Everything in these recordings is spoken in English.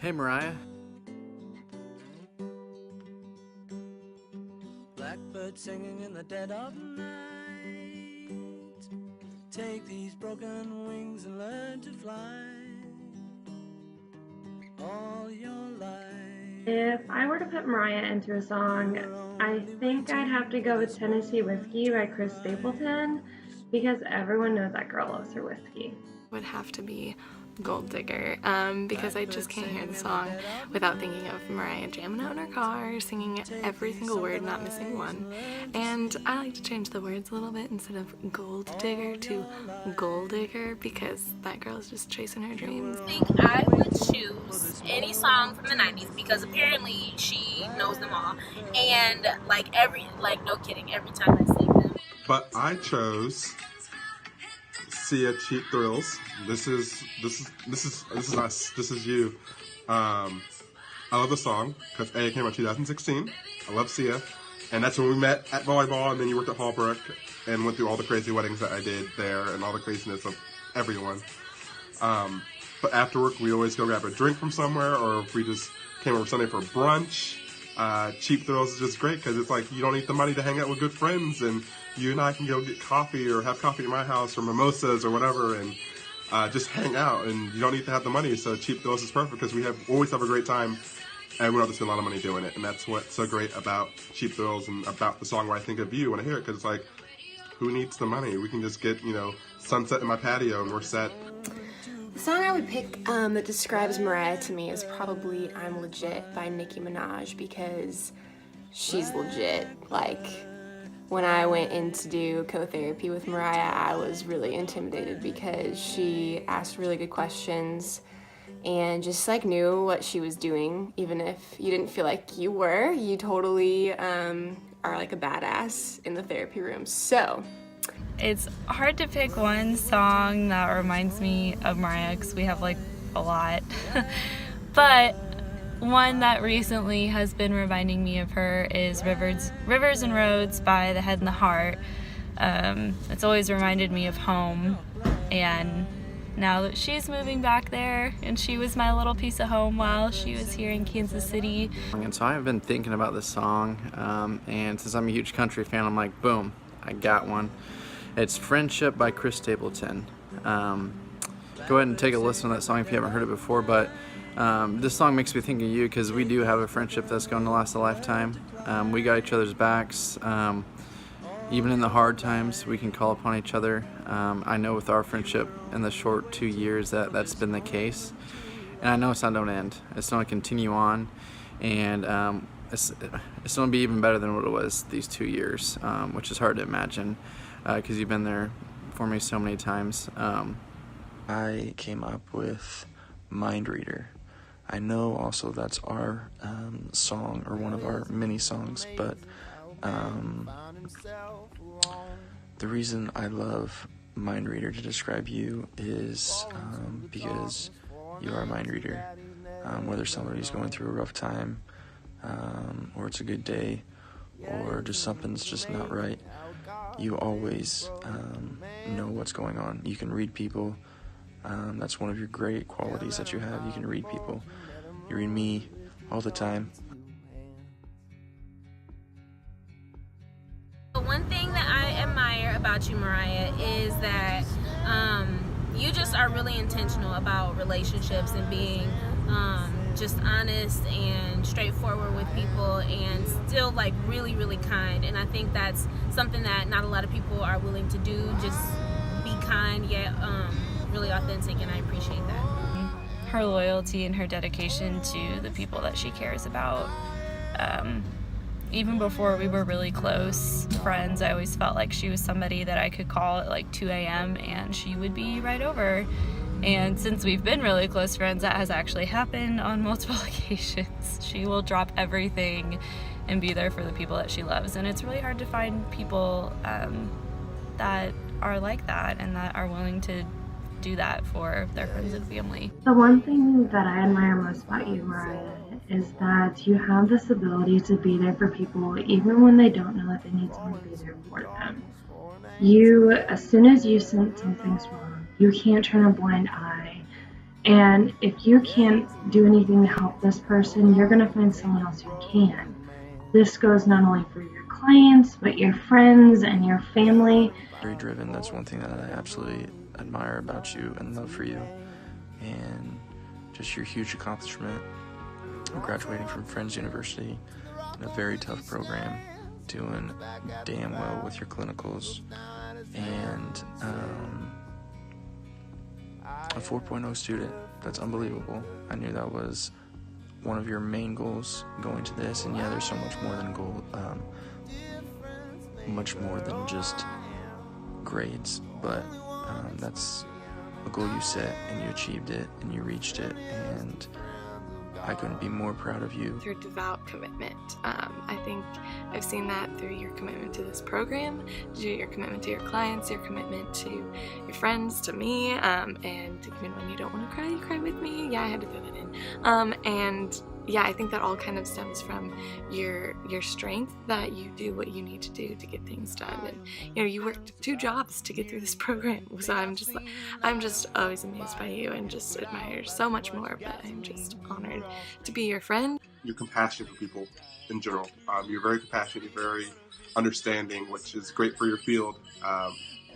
Hey Mariah. Blackbird singing in the dead of night. Take these broken wings and learn to fly all your life. If I were to put Mariah into a song, I think I'd have to go with Tennessee Whiskey by Chris Stapleton because everyone knows that girl loves her whiskey. Would have to be Gold Digger, because I just can't hear the song without thinking of Mariah jamming out in her car, singing every single word, not missing one. And I like to change the words a little bit instead of Gold Digger to Gold Digger because that girl is just chasing her dreams. I think I would choose any song from the 90s because apparently she knows them all, and no kidding, every time I sing them. But I chose Sia, Cheap Thrills. This is us. This is you. I love the song because it came out 2016. I love Sia, and that's when we met at volleyball, and then you worked at Hallbrook and went through all the crazy weddings that I did there and all the craziness of everyone. But after work, we always go grab a drink from somewhere, or if we just came over Sunday for brunch. Cheap Thrills is just great because it's like you don't need the money to hang out with good friends, and you and I can go get coffee or have coffee at my house or mimosas or whatever, and just hang out, and you don't need to have the money. So Cheap Thrills is perfect because we always have a great time, and we don't have to spend a lot of money doing it. And that's what's so great about Cheap Thrills and about the song where I think of you when I hear it, because it's like, who needs the money? We can just get, sunset in my patio and we're set. The song I would pick that describes Mariah to me is probably I'm Legit by Nicki Minaj, because she's legit. Like, when I went in to do co-therapy with Mariah, I was really intimidated because she asked really good questions and just knew what she was doing. Even if you didn't feel like you were, you totally are like a badass in the therapy room. So it's hard to pick one song that reminds me of Mariah because we have a lot. But one that recently has been reminding me of her is Rivers and Roads by The Head and the Heart. It's always reminded me of home, and now that she's moving back there, and she was my little piece of home while she was here in Kansas City. And so I've been thinking about this song, and since I'm a huge country fan, I'm like, boom, I got one. It's Friendship by Chris Stapleton. Go ahead and take a listen to that song if you haven't heard it before, but this song makes me think of you because we do have a friendship that's going to last a lifetime. We got each other's backs. Even in the hard times, we can call upon each other. I know with our friendship in the short 2 years that's been the case. And I know it's not going to end. It's going to continue on. And it's going to be even better than what it was these 2 years, which is hard to imagine because you've been there for me so many times. I came up with Mind Reader. I know also that's our song, or one of our mini songs, but the reason I love Mind Reader to describe you is because you are a mind reader. Whether somebody's going through a rough time, or it's a good day, or just something's just not right, you always know what's going on. You can read people. That's one of your great qualities that you have. You can read people. You read me all the time. One thing that I admire about you, Mariah, is that you just are really intentional about relationships and being just honest and straightforward with people, and still really, really kind. And I think that's something that not a lot of people are willing to do, just be kind yet really authentic, and I appreciate that. Her loyalty and her dedication to the people that she cares about. Even before we were really close friends, I always felt like she was somebody that I could call at 2 a.m. and she would be right over. And since we've been really close friends, that has actually happened on multiple occasions. She will drop everything and be there for the people that she loves. And it's really hard to find people that are like that and that are willing to do that for their friends and family. The one thing that I admire most about you, Mariah, is that you have this ability to be there for people even when they don't know that they need someone to be there for them. You, as soon as you sense something's wrong, you can't turn a blind eye. And if you can't do anything to help this person, you're going to find someone else who can. This goes not only for your clients, but your friends and your family. Very driven. That's one thing that I absolutely admire about you and love for you. And just your huge accomplishment of graduating from Friends University in a very tough program, doing damn well with your clinicals, and a 4.0 student. That's unbelievable. I knew that was one of your main goals going to this, and yeah, there's so much more than much more than just grades, but that's a goal you set, and you achieved it, and you reached it, and I couldn't be more proud of you. Your devout commitment. I think I've seen that through your commitment to this program, your commitment to your clients, your commitment to your friends, to me, and even when you don't want to cry, you cry with me. Yeah, I had to throw that in. And yeah, I think that all kind of stems from your strength, that you do what you need to do to get things done. And you know, you worked 2 jobs to get through this program. So I'm just always amazed by you and just admire so much more. But I'm just honored to be your friend. You're compassionate for people in general. You're very compassionate. You're very understanding, which is great for your field.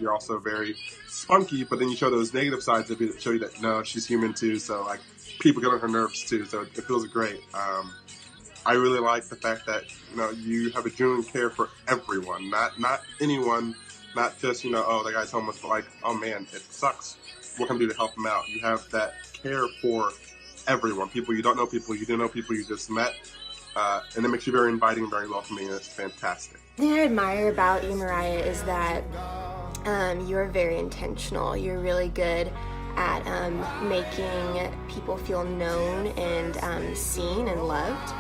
You're also very spunky, but then you show those negative sides of you that show you that no, she's human too. So like, people get on her nerves too, so it feels great. I really like the fact that you have a genuine care for everyone, not anyone, not just oh, that guy's homeless, but like, oh man, it sucks. What can I do to help him out? You have that care for everyone, people you don't know, people you do know, people you just met, and it makes you very inviting, very welcoming, and it's fantastic. The thing I admire about you, Mariah, is that you're very intentional. You're really good at making people feel known and seen and loved.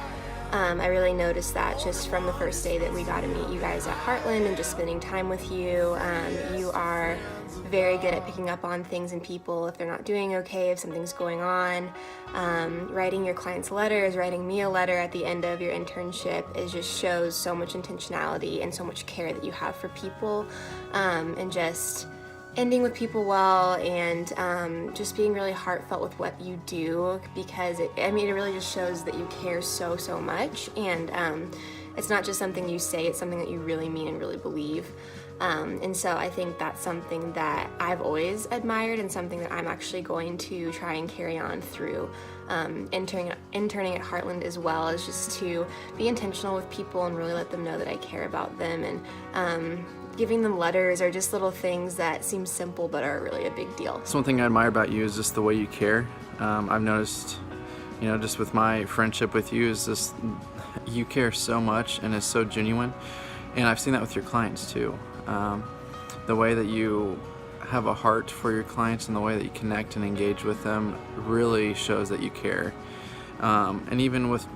I really noticed that just from the first day that we got to meet you guys at Heartland and just spending time with you. You are very good at picking up on things in people if they're not doing okay, if something's going on. Writing your clients letters, writing me a letter at the end of your internship, it just shows so much intentionality and so much care that you have for people, and just ending with people well, and just being really heartfelt with what you do, because it really just shows that you care so much, and it's not just something you say, it's something that you really mean and really believe. And so I think that's something that I've always admired, and something that I'm actually going to try and carry on through interning at Heartland as well, is just to be intentional with people and really let them know that I care about them, and giving them letters are just little things that seem simple but are really a big deal. So one thing I admire about you is just the way you care. I've noticed, just with my friendship with you, is just you care so much and it's so genuine. And I've seen that with your clients too. The way that you have a heart for your clients and the way that you connect and engage with them really shows that you care. And even with,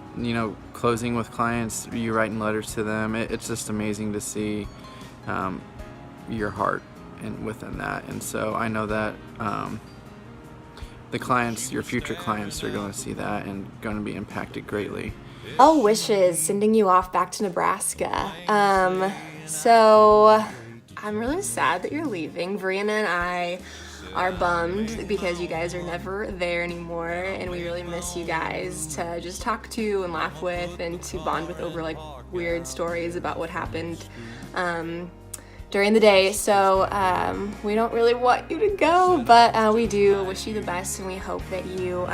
closing with clients, you writing letters to them, it's just amazing to see your heart and within that. And so I know that the clients, your future clients, are going to see that and going to be impacted greatly. All wishes, sending you off back to Nebraska. So I'm really sad that you're leaving. Brianna and I are bummed because you guys are never there anymore, and we really miss you guys to just talk to and laugh with and to bond with over like weird stories about what happened during the day. So we don't really want you to go, but we do wish you the best, and we hope that you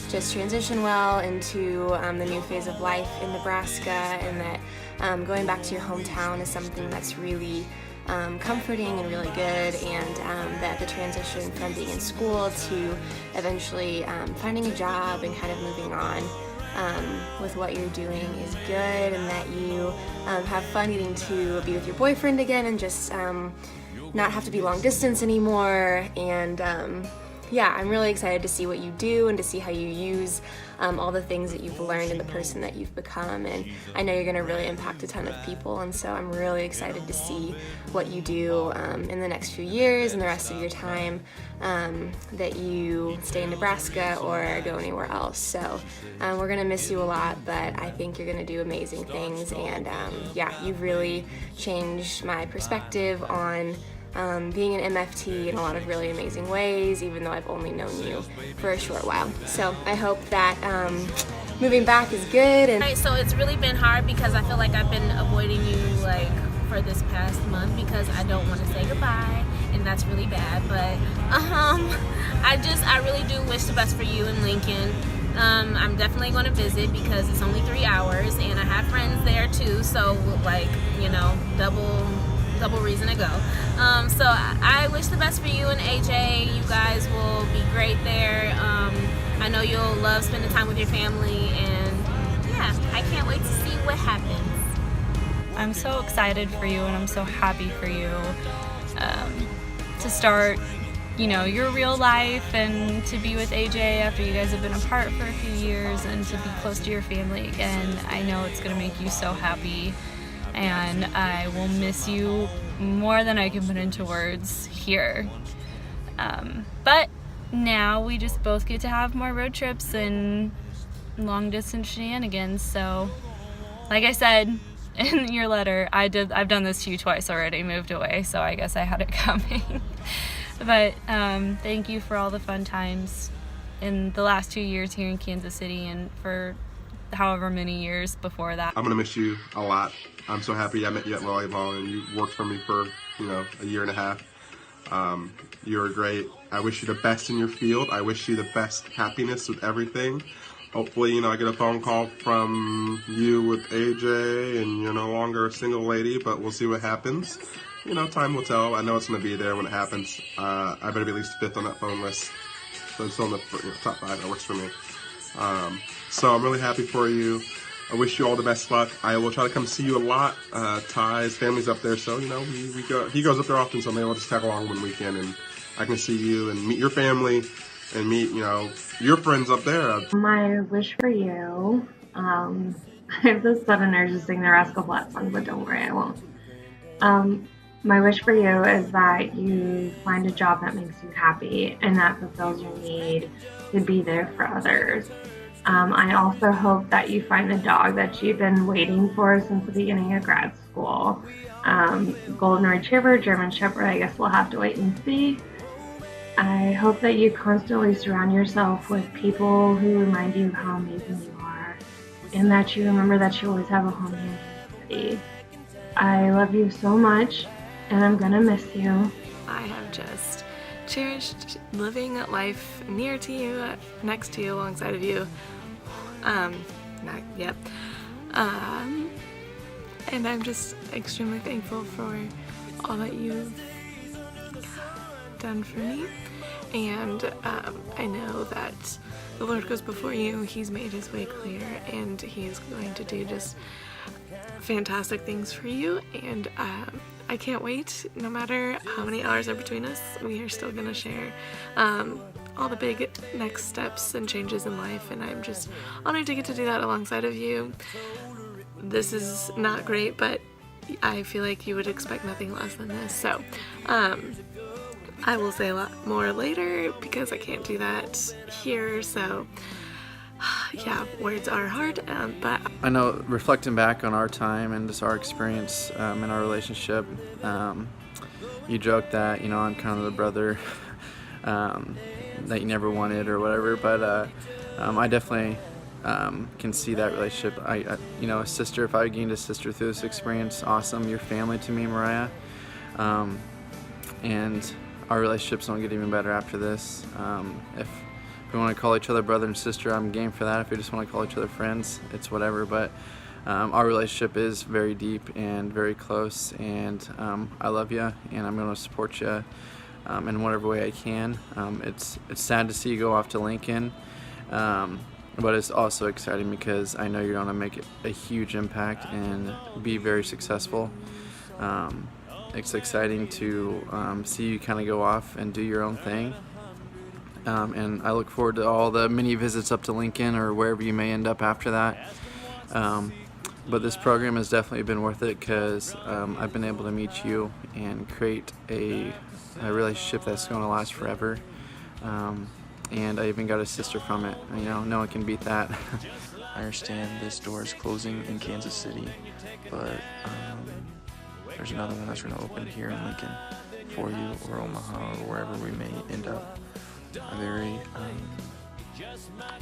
just transition well into the new phase of life in Nebraska, and that going back to your hometown is something that's really comforting and really good, and that the transition from being in school to eventually finding a job and kind of moving on with what you're doing is good, and that you have fun getting to be with your boyfriend again and just not have to be long distance anymore. And yeah, I'm really excited to see what you do and to see how you use all the things that you've learned and the person that you've become. And I know you're going to really impact a ton of people, and so I'm really excited to see what you do in the next few years and the rest of your time, that you stay in Nebraska or go anywhere else. So we're going to miss you a lot, but I think you're going to do amazing things. And yeah, you've really changed my perspective on being an MFT in a lot of really amazing ways, even though I've only known you for a short while. So I hope that moving back is good. And Right, so it's really been hard because I feel like I've been avoiding you like for this past month because I don't want to say goodbye, and that's really bad. But I really do wish the best for you in Lincoln. I'm definitely going to visit because it's only 3 hours, and I have friends there too. So like, you know, double reason to go. So I wish the best for you and AJ. You guys will be great there. I know you'll love spending time with your family, and yeah, I can't wait to see what happens. I'm so excited for you, and I'm so happy for you to start, you know, your real life and to be with AJ after you guys have been apart for a few years, and to be close to your family again. I know it's going to make you so happy, and I will miss you more than I can put into words here. But now we just both get to have more road trips and long distance shenanigans. So like I said in your letter, I've done this to you twice already, moved away, so I guess I had it coming. But thank you for all the fun times in the last 2 years here in Kansas City, and for however many years before that. I'm gonna miss you a lot. I'm so happy I met you at volleyball and you worked for me for, you know, a year and a half. You're great. I wish you the best in your field. I wish you the best happiness with everything. Hopefully, you know, I get a phone call from you with AJ and you're no longer a single lady, but we'll see what happens. You know, time will tell. I know it's going to be there when it happens. I better be at least 5th on that phone list. So it's on the top 5. That works for me. So I'm really happy for you. I wish you all the best luck. I will try to come see you a lot. Ty's family's up there, so, you know, he goes up there often, so maybe I'll just tag along one weekend and I can see you and meet your family and meet, you know, your friends up there. My wish for you, I have this sudden urge to sing the Rascal Flatts song, but don't worry, I won't. My wish for you is that you find a job that makes you happy and that fulfills your need to be there for others. I also hope that you find the dog that you've been waiting for since the beginning of grad school. Golden Retriever, German Shepherd, I guess we'll have to wait and see. I hope that you constantly surround yourself with people who remind you of how amazing you are, and that you remember that you always have a home here in Kansas City. I love you so much, and I'm gonna miss you. I have just cherished living life near to you, next to you, alongside of you. And I'm just extremely thankful for all that you've done for me. And I know that the Lord goes before you. He's made his way clear, and he is going to do just fantastic things for you. And I can't wait. No matter how many hours are between us, we are still going to share all the big next steps and changes in life, and I'm just honored to get to do that alongside of you. This is not great, but I feel like you would expect nothing less than this. So I will say a lot more later because I can't do that here. So yeah, words are hard, but I know, reflecting back on our time and just our experience in our relationship, you joked that, you know, I'm kind of the brother that you never wanted or whatever, but I definitely can see that relationship. I you know, a sister, if I gained a sister through this experience, awesome. You're family to me, Mariah, and our relationships don't get even better after this. If we want to call each other brother and sister, I'm game for that. If we just want to call each other friends, it's whatever. But our relationship is very deep and very close, and I love you, and I'm going to support you in whatever way I can. It's sad to see you go off to Lincoln, but it's also exciting because I know you're going to make a huge impact and be very successful. It's exciting to see you kind of go off and do your own thing. And I look forward to all the mini visits up to Lincoln or wherever you may end up after that. But this program has definitely been worth it because I've been able to meet you and create a relationship that's going to last forever. And I even got a sister from it. You know, no one can beat that. I understand this door is closing in Kansas City, but there's another one that's going to open here in Lincoln. for you, or Omaha, or wherever we may end up. I'm very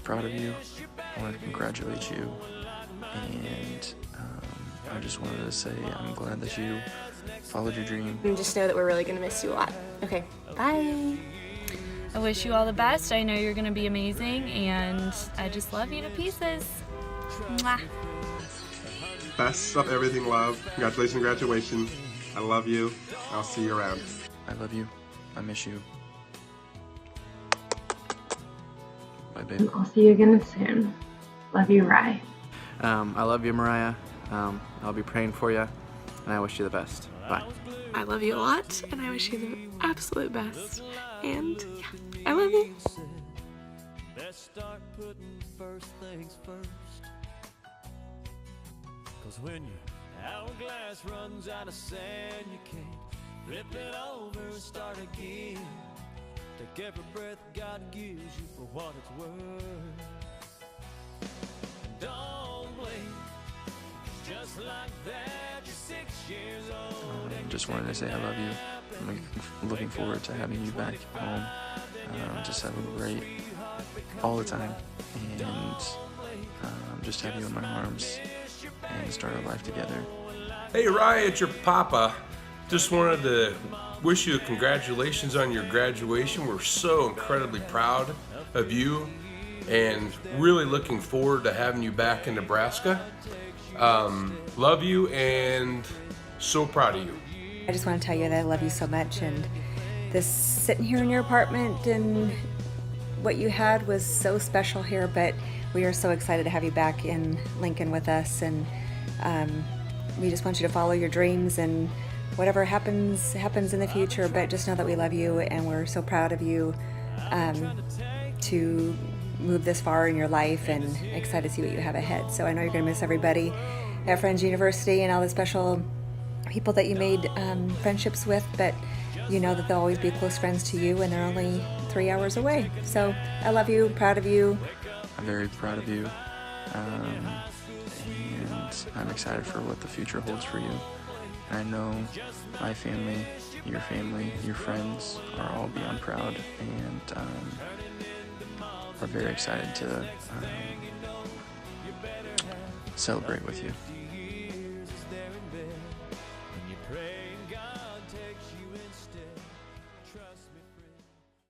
proud of you. I want to congratulate you, and I just wanted to say I'm glad that you followed your dream. And just know that we're really gonna miss you a lot. Okay, bye. I wish you all the best. I know you're gonna be amazing, and I just love you to pieces. Mwah. Best of everything, love. Congratulations, graduation. I love you. I'll see you around. I love you. I miss you. Bye, babe. I'll see you again soon. Love you, Rye. I love you, Mariah. I'll be praying for you, and I wish you the best. Bye. I love you a lot, and I wish you the absolute best. And yeah, I love you. Let's start putting first things first. 'Cause when your hourglass runs out of sand, you can't flip it over and start again. Take every breath God gives you for what it's worth. Don't blink, just like that, you're 6 years old. Just wanted to say I love you. I'm looking forward to having you back home. Just have a great all the time, and just have you in my arms and start our life together. Hey Rye, it's your papa. Just wanted to wish you congratulations on your graduation. We're so incredibly proud of you and really looking forward to having you back in Nebraska. Love you and so proud of you. I just want to tell you that I love you so much, and this sitting here in your apartment and what you had was so special here, but we are so excited to have you back in Lincoln with us, and we just want you to follow your dreams, and whatever happens in the future, but just know that we love you and we're so proud of you to move this far in your life, and excited to see what you have ahead. So I know you're going to miss everybody at Friends University and all the special people that you made friendships with, but you know that they'll always be close friends to you, and they're only 3 hours away. So I love you, proud of you. I'm very proud of you, and I'm excited for what the future holds for you. I know my family, your friends are all beyond proud, and we're very excited to celebrate with you.